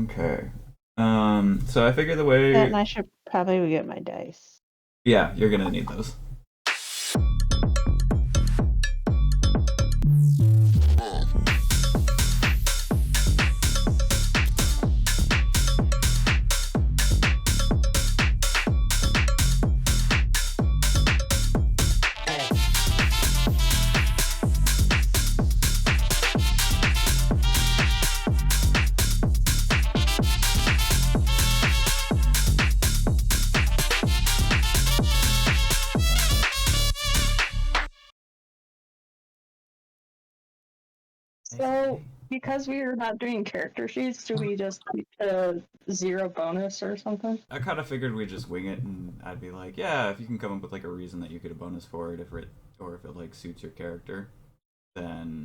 Okay. So I figure the That, and way... I should probably get my dice. Yeah, you're gonna need those. So, because we are not doing character sheets, do we just keep the 0 bonus or something? I kind of figured we'd just wing it, and I'd be like, yeah, if you can come up with like a reason that you get a bonus for it, or if it like suits your character, then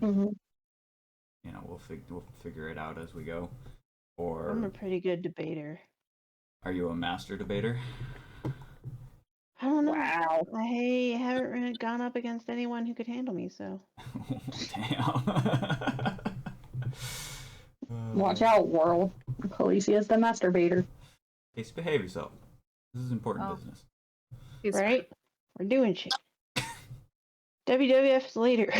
you know we'll figure it out as we go. Or I'm a pretty good debater. are you a master debater? I don't know. Wow. I haven't really gone up against anyone who could handle me, so. Damn. Watch out, world. Khaleesi is the masturbator. Case, behave yourself. This is important business. Right? We're doing shit. WWF's later.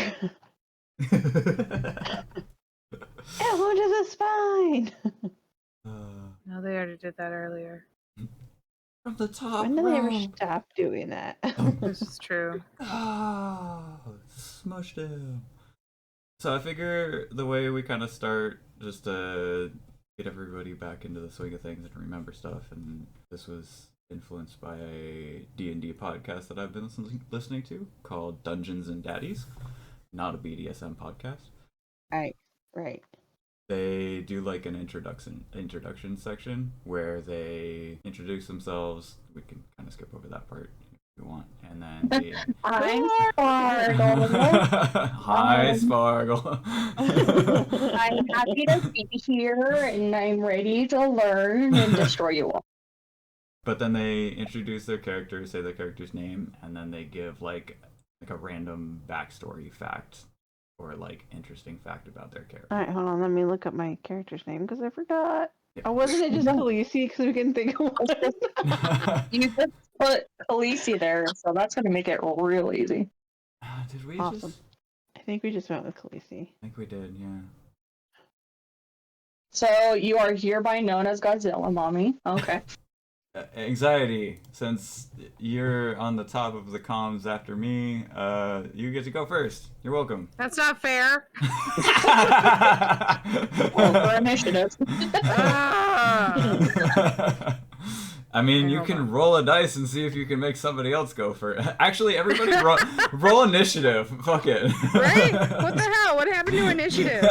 Everyone to the spine! No, they already did that earlier. From the top When do they ever row. stop doing that? This is true. Smushed him. So I figure the way we kind of start, just to get everybody back into the swing of things and remember stuff, and this was influenced by a D&D podcast that I've been listening to called Dungeons and Daddies, not a BDSM podcast. Right. They do like an introduction section where they introduce themselves. We can kind of skip over that part if you want, and then they... I'm Spargle. Hi, Spargle. I'm happy to be here, and I'm ready to learn and destroy you all. But then they introduce their character, say their character's name, and then they give like a random backstory fact or like interesting fact about their character. Alright, hold on. Let me look up my character's name because I forgot. Oh, wasn't it just Khaleesi because we couldn't think of one? You just put Khaleesi there, so that's going to make it real easy. Did we Awesome. just... I think we just went with Khaleesi. I think we did, yeah. So you are hereby known as Godzilla, Mommy. Okay. Anxiety, since you're on the top of the comms after me, you get to go first. You're welcome. That's not fair. Well, for initiative. I mean, you can roll a dice and see if you can make somebody else go first. Actually, everybody roll initiative. Fuck it. Right? What the hell? What happened to initiative?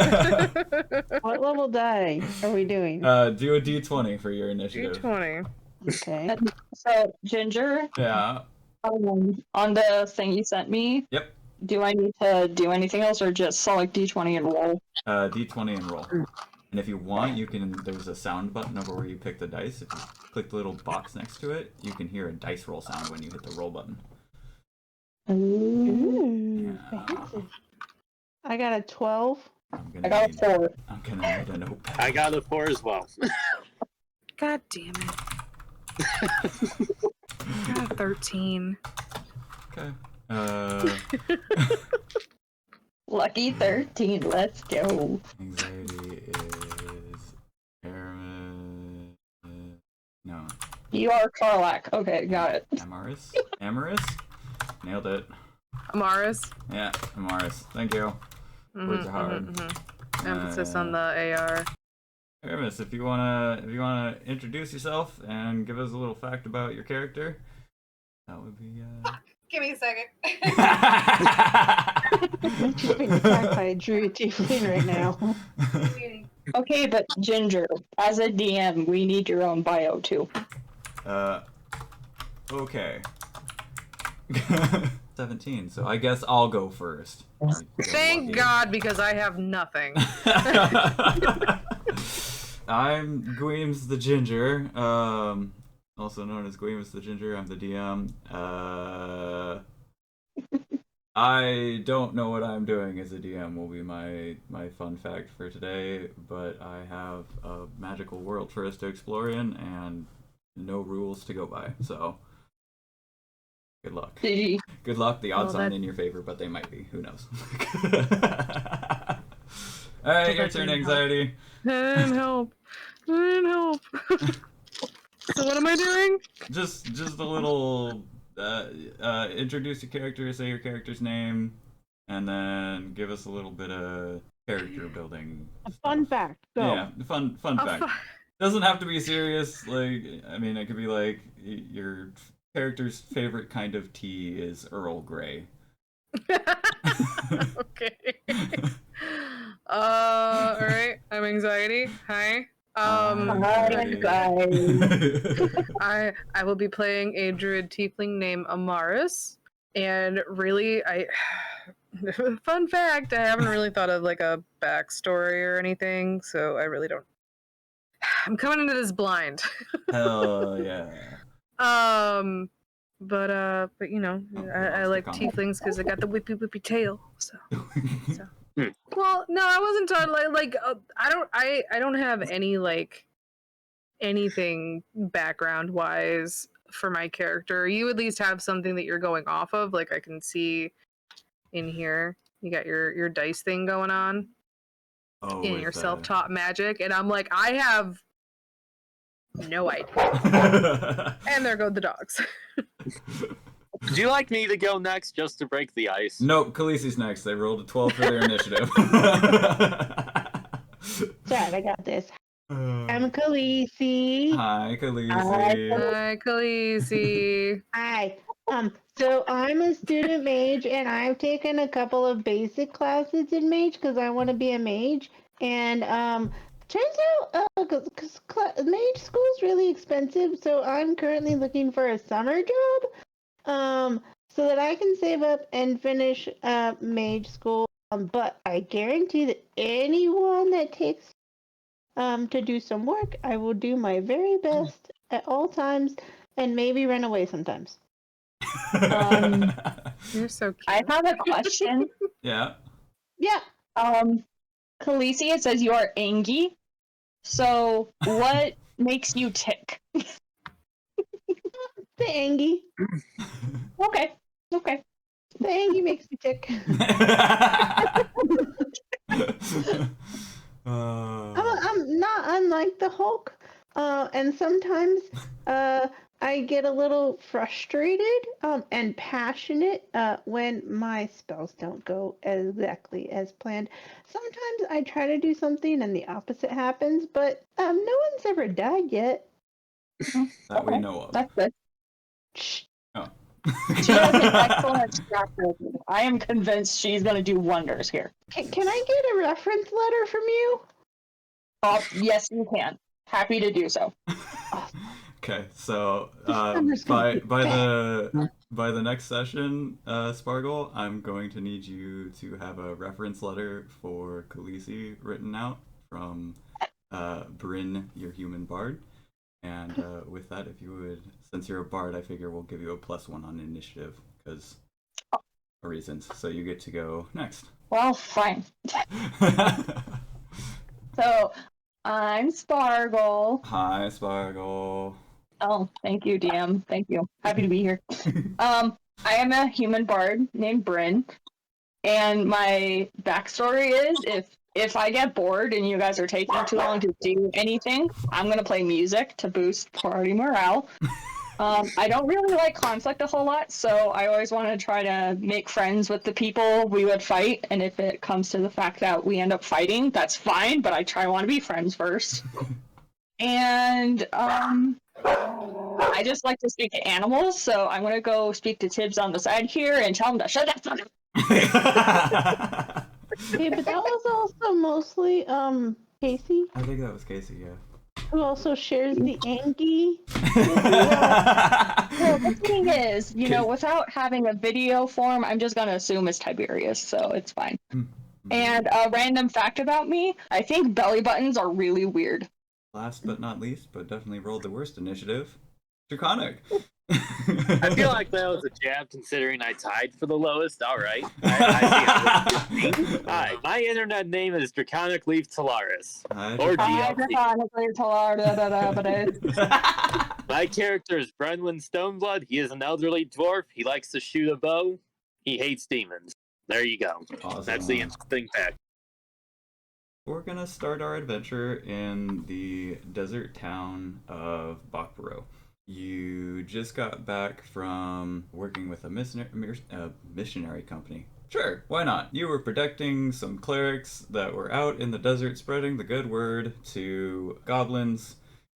What level die are we doing? Do a d20 for your initiative. D20. Okay. So, Ginger, Yeah. on the thing you sent me, Yep. do I need to do anything else or just select D20 and roll? D20 and roll. And if you want, you can. There's a sound button over where you pick the dice. If you click the little box next to it, you can hear a dice roll sound when you hit the roll button. Ooh, Yeah. fancy. I got a 12. I got a 4. I'm gonna need a notepad. I got a 4 as well. God damn it. I got a 13. Okay. Lucky 13, let's go. Anxiety is no. You are Karlak. Okay, got it. Amaris? Amaris? Nailed it. Amaris. Yeah, Amaris. Thank you. Words are hard. Emphasis on the AR. Aramis, if you wanna introduce yourself and give us a little fact about your character, that would be Give me a second. She's being attacked by a druid tiefling right now. Okay, but Ginger, as a DM, we need your own bio too. Okay. 17, so I guess I'll go first. Thank God, because I have nothing. I'm Gweems the Ginger, also known as Gweems the Ginger. I'm the DM. I don't know what I'm doing as a DM will be my fun fact for today, but I have a magical world for us to explore in and no rules to go by. So good luck. GG. Good luck. The odds Well, aren't that- in your favor, but they might be. Who knows? All right, your turn, anxiety. And help. And help. So what am I doing? Just a little introduce your character, say your character's name, and then give us a little bit of character building. A fun stuff. fact. Go. Yeah, fun Oh, fact. Doesn't have to be serious. Like, I mean, it could be like your character's favorite kind of tea is Earl Grey. Okay. All right. I'm anxiety. Hi. Anxiety. I will be playing a druid tiefling named Amaris, and really, fun fact, I haven't really thought of like a backstory or anything, so I really don't. I'm coming into this blind. Hell yeah. But you know, Oh, we I lost like the comment. tieflings because they got the whippy tail. So. Hmm. Well, no, I wasn't talking like I don't have any like anything background wise for my character. You at least have something that you're going off of. Like I can see in here, you got your dice thing going on Oh, in with, your self-taught magic, and I'm like, I have no idea. And there go the dogs. Would you like me to go next just to break the ice? Nope, Khaleesi's next. They rolled a 12 for their initiative. Sorry, I got this. I'm Khaleesi. Hi, Khaleesi. Hi, Khaleesi. Hi. So I'm a student mage, and I've taken a couple of basic classes in mage because I want to be a mage. And turns out, because mage school is really expensive, so I'm currently looking for a summer job. So that I can save up and finish mage school. But I guarantee that anyone that takes to do some work, I will do my very best at all times, and maybe run away sometimes. You're so cute. I have a question. Yeah. Yeah. Khaleesi, it says you are Angie. So what makes you tick? The Angie. Okay. Okay. The Angie makes me tick. I'm not unlike the Hulk, and sometimes I get a little frustrated and passionate when my spells don't go exactly as planned. Sometimes I try to do something and the opposite happens, but no one's ever died yet. that we Okay. know of. That's good. Shh. Oh. She has an excellent track record. I am convinced she's going to do wonders here. Can I get a reference letter from you? Oh, yes, you can. Happy to do so. Okay, so This summer's gonna by be by the next session, Spargle, I'm going to need you to have a reference letter for Khaleesi written out from Bryn, your human bard. And with that, if you would, since you're a bard, I figure we'll give you a +1 on initiative because reasons. So you get to go next. Well, fine. So, I'm Spargle. Hi, Spargle. Oh, thank you, DM. Thank you. Happy to be here. I am a human bard named Bryn, and my backstory is if I get bored and you guys are taking too long to do anything, I'm gonna play music to boost party morale. I don't really like conflict a whole lot, so I always want to try to make friends with the people we would fight, and if it comes to the fact that we end up fighting, that's fine, but I want to be friends first. And I just like to speak to animals, so I'm gonna go speak to Tibbs on the side here and tell him to shut that fuck up. Okay, but that was also mostly Casey, I think that was Casey, yeah. who also shares the Angie. Well, the thing is, without having a video form, I'm just gonna assume it's Tiberius, so it's fine. And a random fact about me, I think belly buttons are really weird. Last but not least, but definitely rolled the worst initiative, Draconic. I feel like that was a jab considering I tied for the lowest. All right. I see. Hi, my internet name is DraconicLeafTalarus. Or Hi, DLC. DraconicLeafTalarus. My character is Brenwyn Stoneblood. He is an elderly dwarf. He likes to shoot a bow. He hates demons. There you go. Awesome. That's the interesting fact. We're gonna start our adventure in the desert town of Bakbaro. You just got back from working with a missionary company. Sure, why not? You were protecting some clerics that were out in the desert spreading the good word to goblins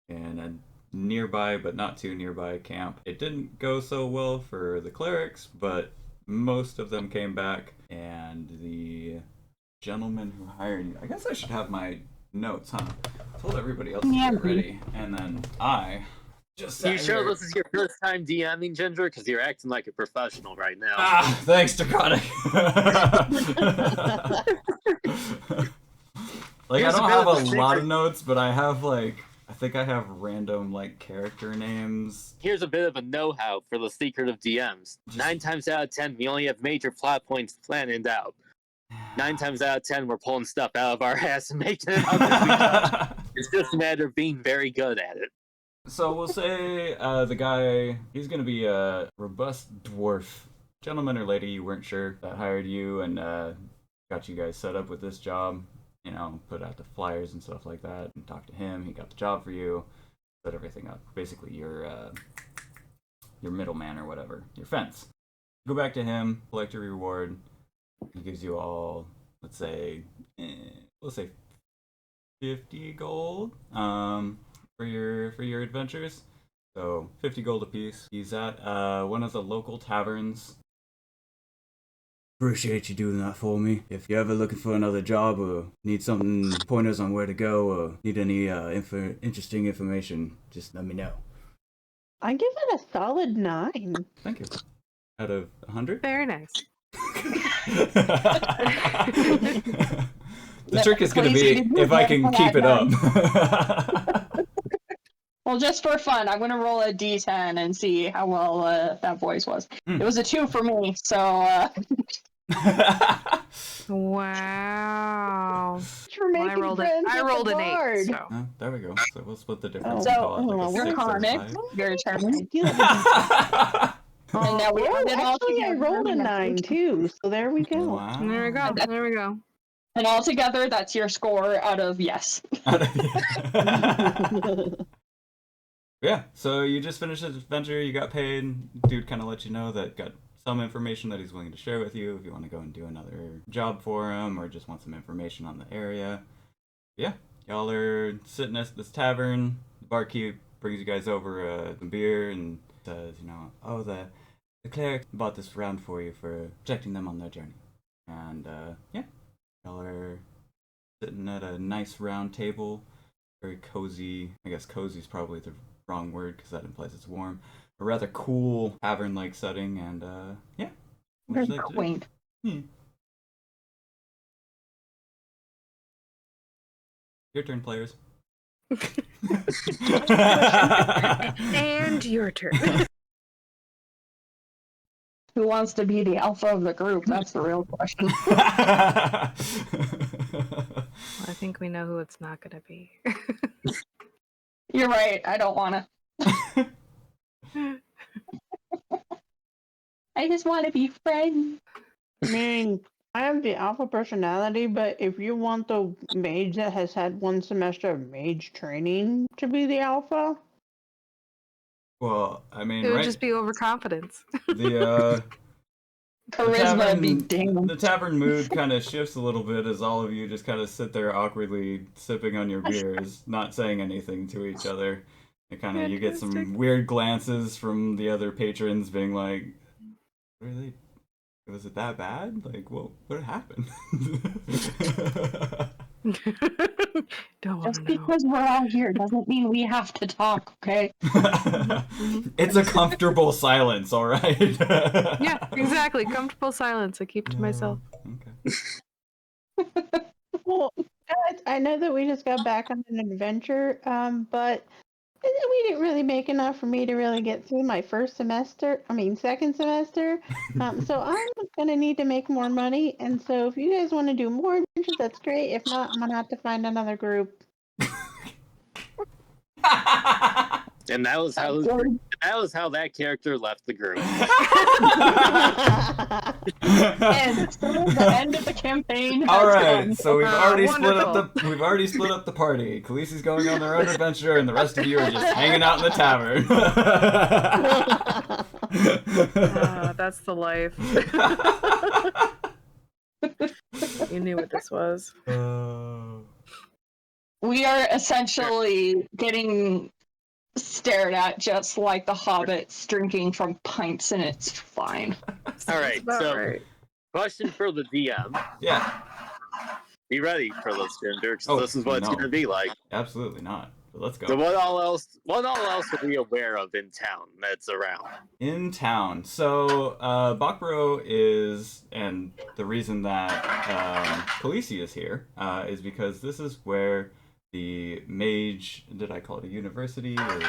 in a nearby but not too nearby camp. It didn't go so well for the clerics, but most of them came back, and the gentleman who hired you, I guess I should have my notes, huh? I told everybody else to get ready, and then I just You sure this is your first time DMing, Ginger? Because you're acting like a professional right now. Ah, thanks, Draconic. Like, I don't have a lot of notes, but I have, like, I think I have random, like, character names. Here's a bit of a know-how for the secret of DMs. 9 times out of 10, we only have major plot points planned out. 9 times out of 10, we're pulling stuff out of our ass and making it up. It's just a matter of being very good at it. So we'll say the guy, he's going to be a robust dwarf. Gentleman or lady, you weren't sure, that hired you and got you guys set up with this job. You know, put out the flyers and stuff like that, and talked to him. He got the job for you, set everything up. Basically, your middleman or whatever, your fence. Go back to him, collect your reward. He gives you all, let's say 50 gold for your adventures. So 50 gold apiece. He's at one of the local taverns. Appreciate you doing that for me. If you're ever looking for another job or need something, pointers on where to go, or need any interesting information, just let me know. I give it a solid 9. Thank you. Out of 100? Very nice. The trick is going to be if I can keep it up. Well, just for fun, I'm going to roll a d10 and see how well that voice was. It was a 2 for me, so... Wow. Well, I rolled an 8. So. Oh, there we go. So we'll split the difference. So, and call it like a 6 or Draconic, 5. your turn. Oh, And now we have it all actually, I together. rolled a 9 too, so there we go. Wow. There we go. There we go. And all together, that's your score out of yes. Yeah, so you just finished this adventure, you got paid. Dude kind of let you know that got some information that he's willing to share with you if you want to go and do another job for him or just want some information on the area. Yeah, y'all are sitting at this tavern. The barkeep brings you guys over some beer and says, you know, oh, the cleric bought this round for you for protecting them on their journey. And yeah, y'all are sitting at a nice round table, very cozy. I guess cozy is probably the wrong word because that implies it's warm. A rather cool tavern-like setting, and yeah. Very quaint. Your turn, players. And your turn. Who wants to be the alpha of the group? That's the real question. I think we know who it's not going to be. You're right. I don't want to. I just want to be friends. I mean, I have the alpha personality, but if you want the mage that has had 1 semester of mage training to be the alpha, Well, I mean, It would just be overconfidence. the Charisma be damned. the tavern mood kind of shifts a little bit as all of you just kind of sit there awkwardly sipping on your beers, not saying anything to each other. And kind of you get some weird glances from the other patrons, being like, "Really? Was it that bad? Like, what happened?" Don't want Just to know. because we're all here doesn't mean we have to talk, okay? It's a comfortable silence, all right. Yeah, exactly. Comfortable silence. I keep to myself. Okay. well, guys, I know that we just got back on an adventure, but We didn't really make enough for me to really get through my second semester. So I'm gonna need to make more money, and so if you guys want to do more adventures, that's great. If not, I'm gonna have to find another group. And that was how that character left the group. And so the end of the campaign has All right, come. so we've already wonderful. split up the party. Khaleesi's going on their own adventure, and the rest of you are just hanging out in the tavern. That's the life. You knew what this was. We are essentially getting stared at just like the hobbits drinking from pints, and it's fine. All right, About so right. question for the DM. Yeah, Be ready for this, Ginger, because Oh, this is what it's no. going to be like. absolutely not. But let's go. So what all else are we aware of in town that's around? In town. So, Bakbro is, and the reason that Khaleesi is here is because this is where the mage, did I call it a university or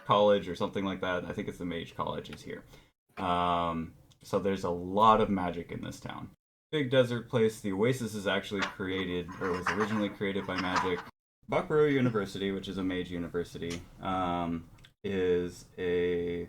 college or something like that? I think it's the mage college is here. So there's a lot of magic in this town. Big desert place. The Oasis is actually created, or was originally created by magic. Bakbro University, which is a mage university, is a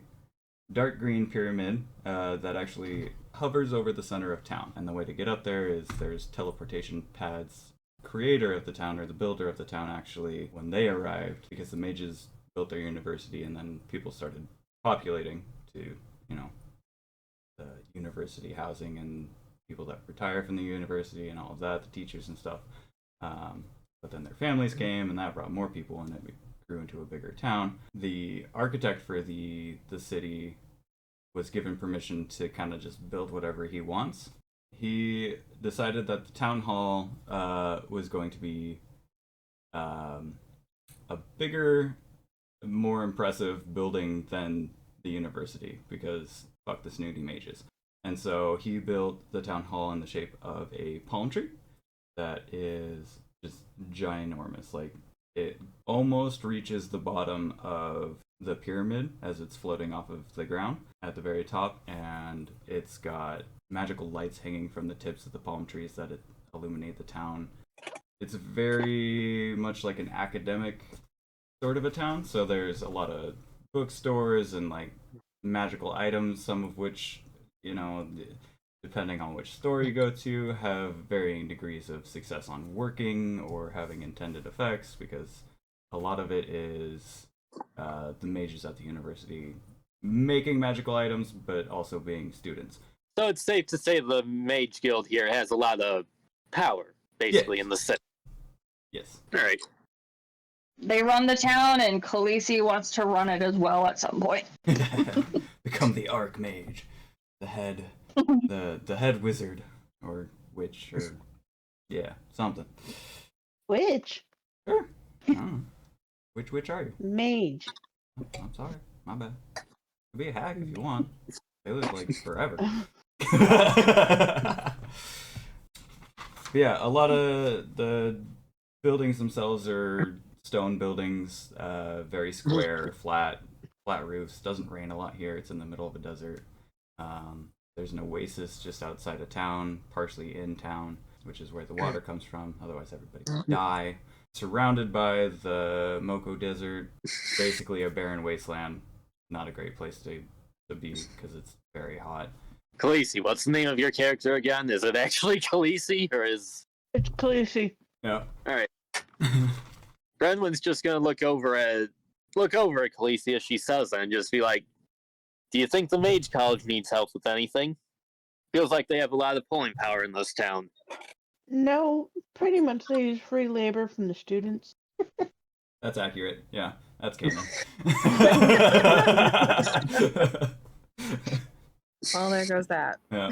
dark green pyramid that actually hovers over the center of town. And the way to get up there is there's teleportation pads. Creator of the town, or the builder of the town, actually, when they arrived, because the mages built their university and then people started populating to, you know, the university housing and people that retire from the university and all of that, the teachers and stuff. But then their families came, and that brought more people, and it grew into a bigger town. The architect for the city was given permission to kind of just build whatever he wants. He decided that the town hall was going to be a bigger, more impressive building than the university, because fuck the snooty mages. And so he built the town hall in the shape of a palm tree that is just ginormous. Like, it almost reaches the bottom of the pyramid as it's floating off of the ground at the very top, and it's got magical lights hanging from the tips of the palm trees that illuminate the town. It's very much like an academic sort of a town, so there's a lot of bookstores and like magical items, some of which, you know, depending on which store you go to, have varying degrees of success on working or having intended effects, because a lot of it is the mages at the university making magical items, but also being students. So it's safe to say the Mage Guild here has a lot of power, basically, in the city. Yes. All right. They run the town, and Khaleesi wants to run it as well at some point. Become the Archmage, the head wizard or witch, or yeah, something. Witch? Sure. I don't know. Which witch are you? Mage. Oh, I'm sorry, my bad. You be a hag if you want. They live like forever. But yeah, a lot of the buildings themselves are stone buildings, very square, flat roofs. Doesn't rain a lot here. It's in the middle of a desert. There's an oasis just outside of town, partially in town, which is where the water comes from. Otherwise, everybody would die. Surrounded by the Moko Desert, basically a barren wasteland. Not a great place to be because it's very hot. Khaleesi, what's the name of your character again? Is it actually Khaleesi, or is... It's Khaleesi. Yeah. Alright. Brenwan's just gonna look over at Khaleesi as she says that and just be like, do you think the Mage College needs help with anything? Feels like they have a lot of pulling power in this town. No, pretty much they use free labor from the students. That's accurate. Yeah, that's canon. Well, there goes that. Yeah.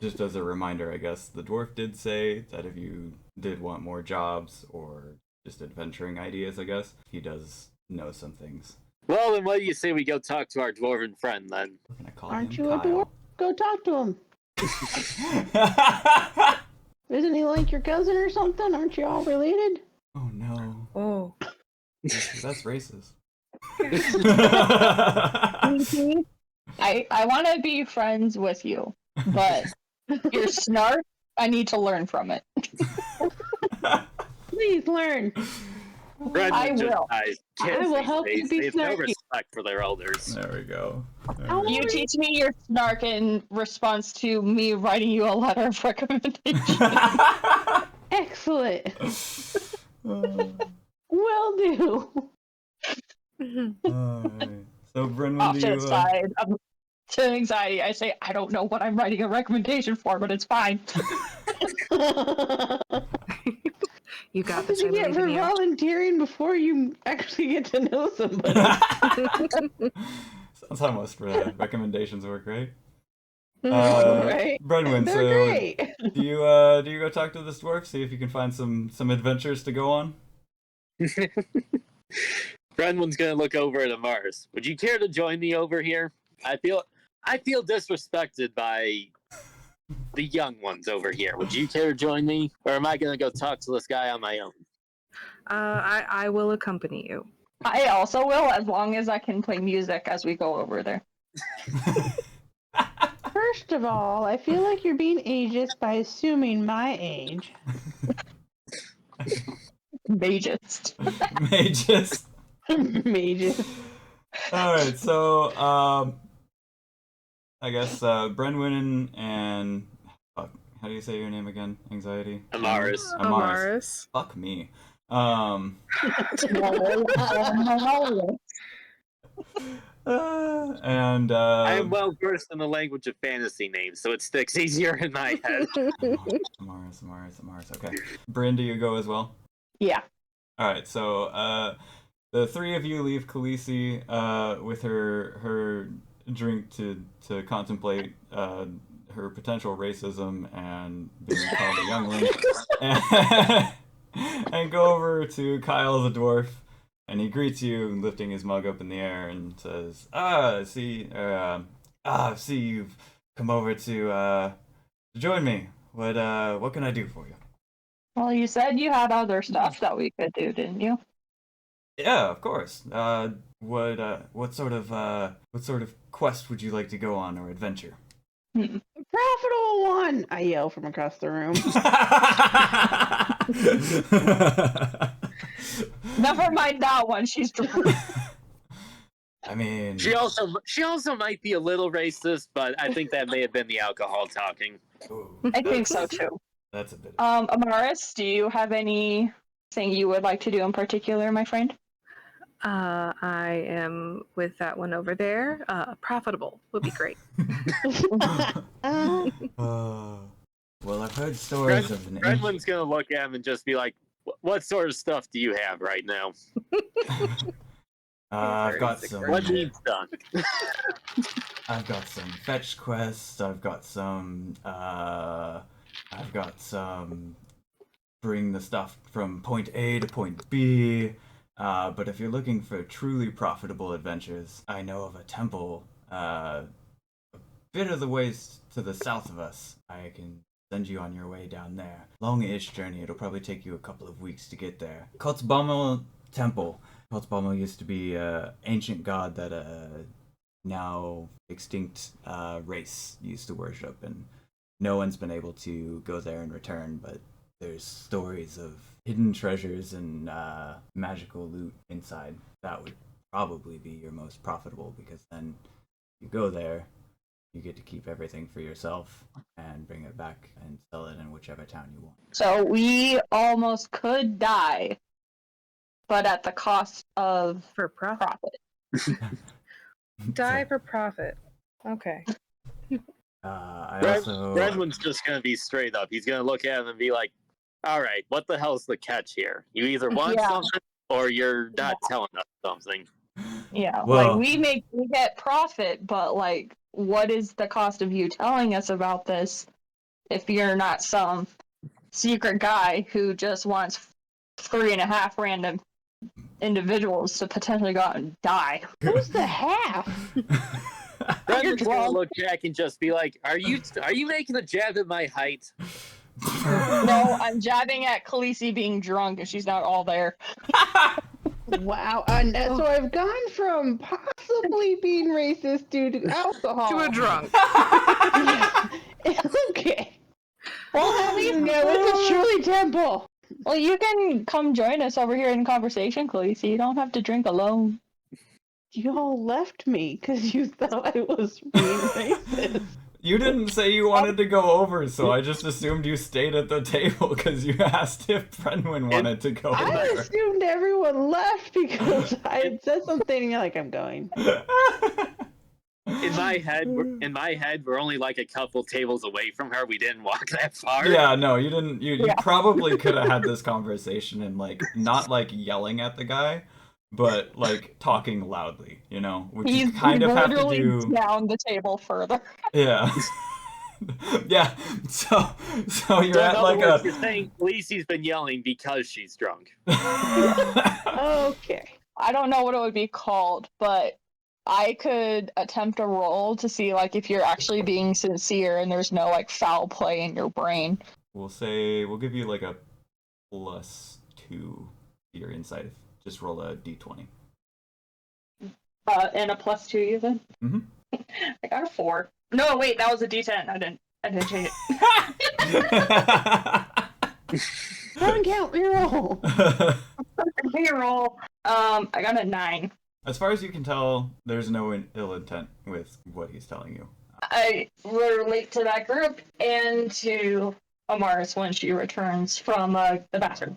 Just as a reminder, I guess, the dwarf did say that if you did want more jobs or just adventuring ideas, I guess, he does know some things. Well, then what do you say we go talk to our dwarven friend, then? We're gonna call Aren't him you a Kyle. dwarf? Go talk to him. Isn't he like your cousin or something? Aren't you all related? That's racist. I want to be friends with you, but your snark, I need to learn from it. Please learn. I Brendan just will. dies. I Kids will these help you days, be they have no snarky. respect for their elders. There we go. How You old are teach me your snark in response to me writing you a letter of recommendation. Excellent. Will do. Alright. So, Bryn, when Off do to you... the side. To anxiety, I say, I don't know what I'm writing a recommendation for, but it's fine. You got What this. did you I get believe for in you. volunteering before you actually get to know somebody? Sounds how most recommendations work, right? Right? Brenwyn, They're so great. do you go talk to this dwarf, see if you can find some adventures to go on? Brendan's gonna look over at Mars. Would you care to join me over here? I feel disrespected by the young ones over here. Would you care to join me, or am I gonna go talk to this guy on my own? I will accompany you. I also will, as long as I can play music as we go over there. First of all, I feel like you're being ageist by assuming my age. Mages. Mages. Mages. Alright, so I guess Brenwyn and fuck, how do you say your name again? Anxiety? Amaris. Amaris. Fuck me. And I am well versed in the language of fantasy names, so it sticks easier in my head. Amaris. Okay. Bryn, do you go as well? Yeah. Alright, so the three of you leave Khaleesi with her drink to contemplate her potential racism and being called a youngling, and go over to Kyle the dwarf, and he greets you, lifting his mug up in the air, and says, see you've come over to join me. What can I do for you?" Well, you said you had other stuff that we could do, didn't you? Yeah, of course. What sort of quest would you like to go on, or adventure? Profitable one! I yell from across the room. Never mind that one. She's drunk. I mean, She also might be a little racist, but I think that may have been the alcohol talking. ooh, I think so too. That's a bit. Amaris, do you have anything you would like to do in particular, my friend? I am with that one over there. Profitable would be great. Well, I've heard stories of an Brendan's gonna look at him and just be like, "What sort of stuff do you have right now? I've got some. What needs done?" I've got some fetch quests. I've got some. Bring the stuff from point A to point B. But if you're looking for truly profitable adventures, I know of a temple a bit of the ways to the south of us. I can send you on your way down there. Long-ish journey. It'll probably take you a couple of weeks to get there. Kotzbaumel Temple. Kotzbaumel used to be an ancient god that a now extinct race used to worship, and no one's been able to go there and return, but there's stories of hidden treasures and magical loot inside. That would probably be your most profitable, because then you go there, you get to keep everything for yourself and bring it back and sell it in whichever town you want. So we almost could die, but at the cost of For profit. Die for profit. Okay. Brendan's just gonna be straight up. He's gonna look at him and be like, "All right, what the hell's the catch here? You either want something or you're not telling us something." Yeah, Well- like we get profit, but like, what is the cost of you telling us about this if you're not some secret guy who just wants 3.5 random individuals to potentially go out and die? Who's the half? Brendan's gonna look back and just be like, "Are you making a jab at my height?" No, I'm jabbing at Khaleesi being drunk and she's not all there. Wow. So I've gone from possibly being racist due to alcohol To a drunk. Yeah. Okay. Well, at least No, it's a Shirley Temple. well, you can come join us over here in conversation, Chloe, so you don't have to drink alone. You all left me because you thought I was being racist. You didn't say you wanted to go over, so I just assumed you stayed at the table because you asked if Brenwyn wanted to go I over. assumed everyone left because I had said something and you're like, I'm going. In my head, we're only like a couple tables away from her. We didn't walk that far. Yeah, no, you didn't. You Yeah. probably could have had this conversation and like not like yelling at the guy, but like talking loudly. You know, which you kind of have to literally do. down the table further. Yeah. Yeah. So you're So in at other like words, a. you're saying Khaleesi's been yelling because she's drunk. Okay. I don't know what it would be called, but I could attempt a roll to see like if you're actually being sincere and there's no like foul play in your brain. We'll give you like a +2 to your insight. Just roll a d20. And a +2, you said? Mhm. I got a 4. No, wait, that was a D10. I didn't change it. Don't count reroll. Reroll. I got a 9. As far as you can tell, there's no ill intent with what he's telling you. I relate to that group and to Amaris when she returns from the bathroom.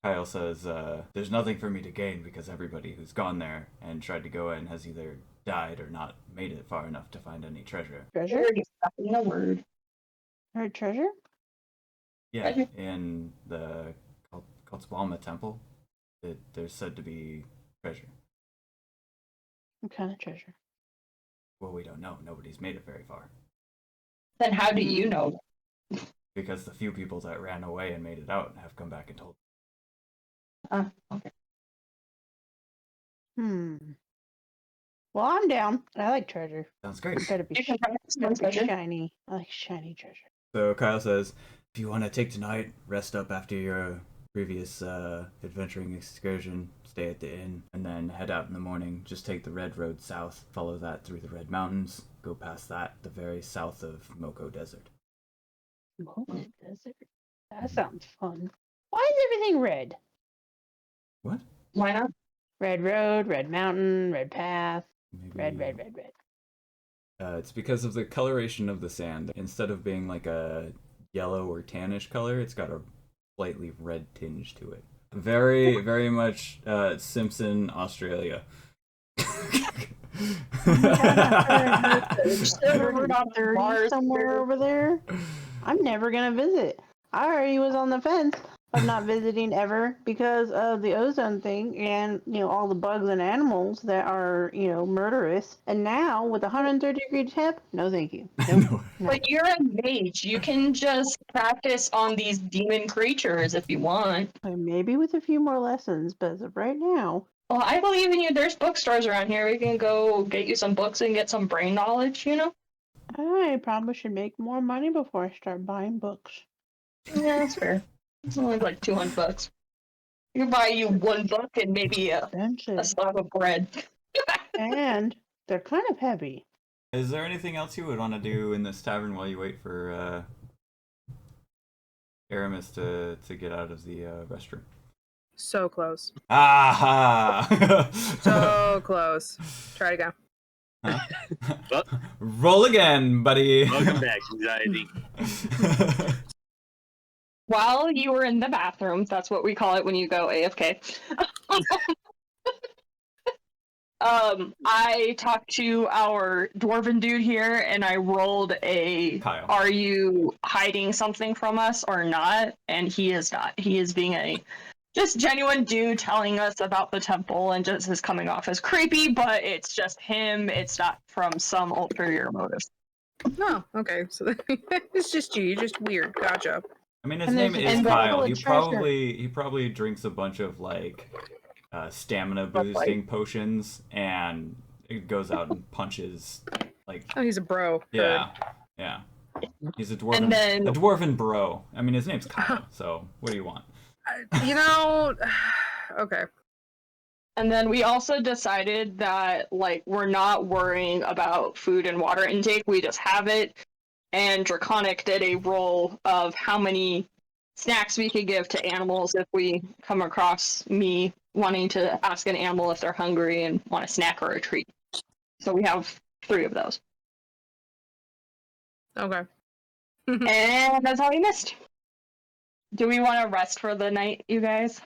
Kyle says, there's nothing for me to gain because everybody who's gone there and tried to go in has either died or not made it far enough to find any treasure. Treasure? Already stuck in the word. Or treasure? Yeah, Treasure? in the Kotzbalma temple, there's said to be treasure. What kind of treasure? Well, we don't know. Nobody's made it very far. Then how do you know? Because the few people that ran away and made it out have come back and told. Okay. Well, I'm down. I like treasure. Sounds great. It better be, You can find some better be treasure. shiny. I like shiny treasure. So Kyle says, if you want to take tonight, rest up after your previous adventuring excursion, stay at the inn, and then head out in the morning. Just take the red road south, follow that through the Red Mountains, go past that, the very south of Moko Desert. Moko Desert? That sounds fun. Why is everything red? What? Why not? Red road, red mountain, red path, Maybe... red. It's because of the coloration of the sand. Instead of being like a yellow or tannish color, it's got a slightly red tinge to it. Very, very much Simpson, Australia. We're not 30 somewhere over there. I'm never gonna visit. I already was on the fence of not visiting ever because of the ozone thing and all the bugs and animals that are murderous. And now with 130-degree temp, no thank you. Nope. No. But you're a mage. You can just practice on these demon creatures if you want. Maybe with a few more lessons, but as of right now. Well, I believe in you. There's bookstores around here. We can go get you some books and get some brain knowledge, I probably should make more money before I start buying books. Yeah, that's fair. It's only like $200. You can buy you one book and maybe a Expensive. slab of bread. And they're kind of heavy. Is there anything else you would want to do in this tavern while you wait for Aramis to get out of the restroom? So close. Aha! So close. Try to go. Huh? Roll again, buddy. Welcome back, anxiety. While you were in the bathroom, that's what we call it when you go AFK. I talked to our dwarven dude here, and I rolled a Kyle. "Are you hiding something from us or not?" And he is not. He is being a just genuine dude telling us about the temple, and just is coming off as creepy, but it's just him. It's not from some ulterior motive. Oh, okay. So it's just you. You're just weird. Gotcha. I mean, his And name there's is an Kyle. invisible treasure. He probably drinks a bunch of like stamina boosting potions, and it goes out and punches like. Oh, he's a bro. Yeah, yeah. He's a dwarven, And then- a dwarven bro. I mean, his name's Kyle. So what do you want? Okay. And then we also decided that like we're not worrying about food and water intake. We just have it. And Draconic did a roll of how many snacks we could give to animals if we come across me wanting to ask an animal if they're hungry and want a snack or a treat. So we have 3 of those. Okay. And that's all we missed. Do we want to rest for the night, you guys?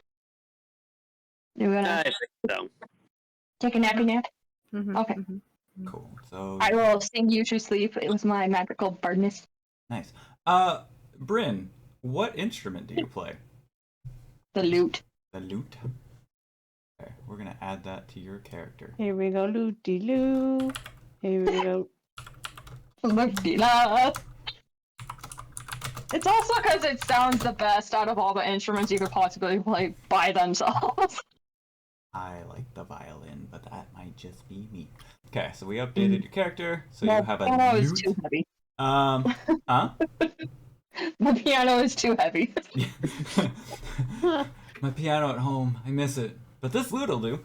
You I gonna think so. take a nappy nap? Mhm, Okay. mhm. Cool. So I will sing you to sleep. It was my magical bardness. nice. Bryn, what instrument do you play? The lute. The lute. Okay, we're gonna add that to your character. Here we go, looty loo. Here we go. It's also because it sounds the best out of all the instruments you could possibly play by themselves. I like the violin, but that might just be me. Okay, so we updated your character, so you have a piano is lute. too heavy. Huh? The piano is too heavy. My piano at home, I miss it. But this lute'll do.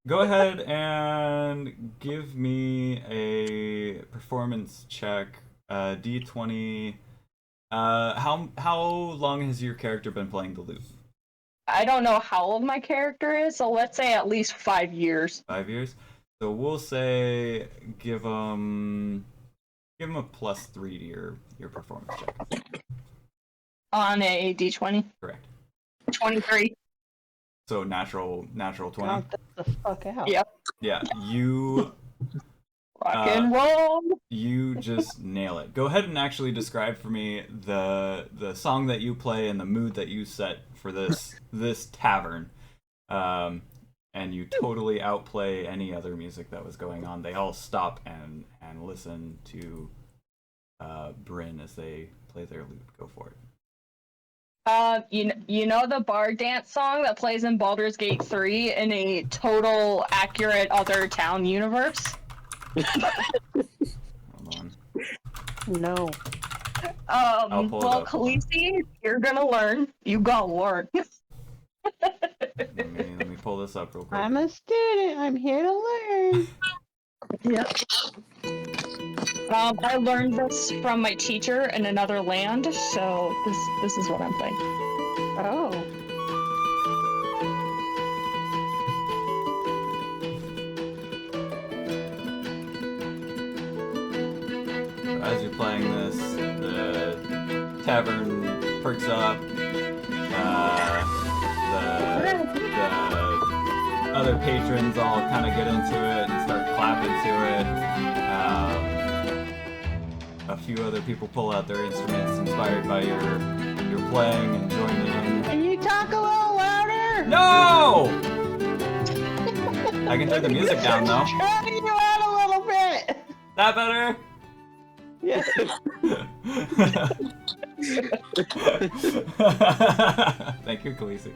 Go ahead and give me a performance check. D20. How long has your character been playing the lute? I don't know how old my character is, so let's say at least 5 years. 5 years. So we'll say give him a +3 to your performance check. On a d20. Correct. 23. So natural 20. Knock the fuck out. Yep. Yeah, you Rock and roll. you just nail it. Go ahead and actually describe for me the song that you play and the mood that you set for this tavern. And you totally outplay any other music that was going on. They all stop and listen to Bryn as they play their lute. Go for it. You know the bar dance song that plays in Baldur's Gate 3 in a total accurate other town universe? Hold on. No. I'll pull it Well, up, hold on. Khaleesi, you're gonna learn. You gotta learn. Let me pull this up real quick. I'm a student. I'm here to learn. Yep. I learned this from my teacher in another land, so this is what I'm playing. Oh. As you're playing this, the tavern perks up. The other patrons all kind of get into it and start clapping to it. A few other people pull out their instruments inspired by your playing and join in. Can you talk a little louder? No! I can turn the music down though. Turn you out a little bit. That better? Yeah. Thank you, Khaleesi.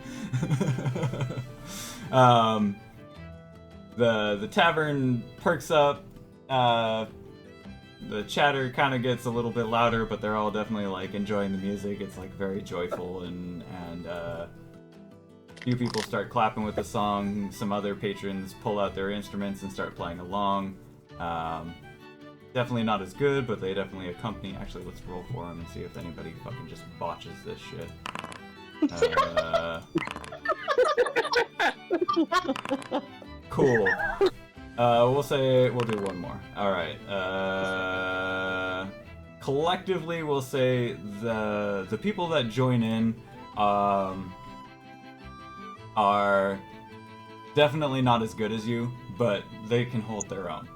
The tavern perks up. The chatter kind of gets a little bit louder, but they're all definitely like enjoying the music. It's like very joyful, and a few people start clapping with the song. Some other patrons pull out their instruments and start playing along. Definitely not as good, but they definitely accompany. Actually, let's roll for them and see if anybody fucking just botches this shit. Cool. We'll do one more. All right. Collectively, we'll say the people that join in are definitely not as good as you, but they can hold their own.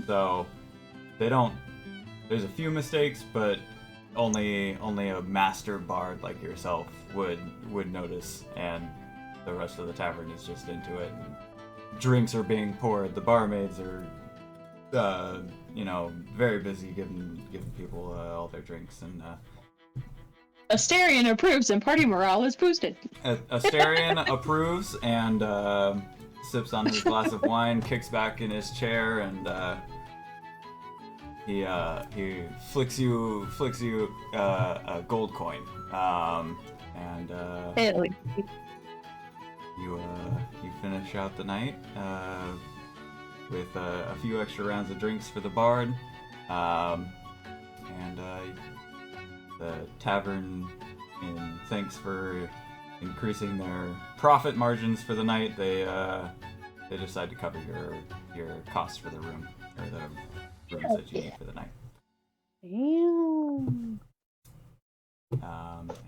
So they don't. There's a few mistakes, but only a master bard like yourself would notice, and the rest of the tavern is just into it. And drinks are being poured. The barmaids are, very busy giving people all their drinks, and Asterion approves and party morale is boosted. Asterion approves and sips on his glass of wine, kicks back in his chair, and he flicks you a gold coin, and Italy. you finish out the night with a few extra rounds of drinks for the bard, and the tavern, in thanks for increasing their profit margins for the night, they decide to cover your costs for the room, or the rooms that you need for the night. Damn.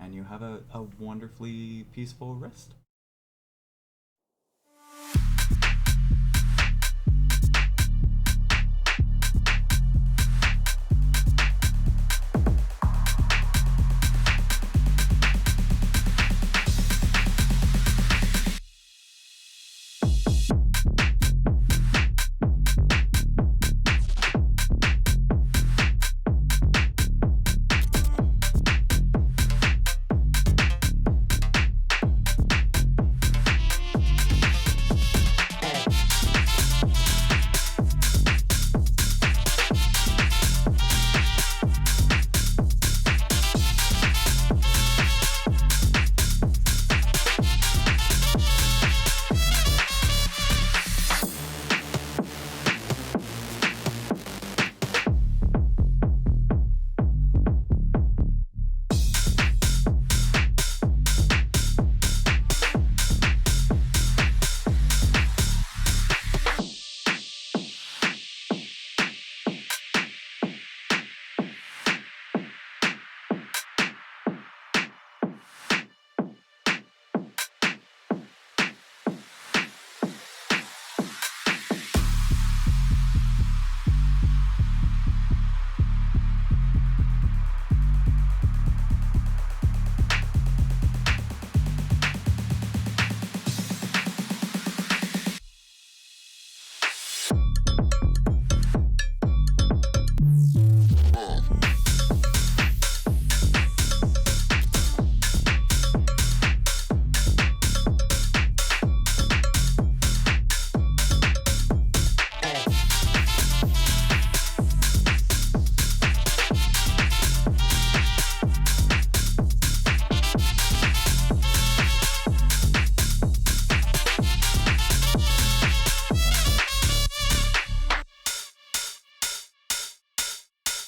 And you have a wonderfully peaceful rest.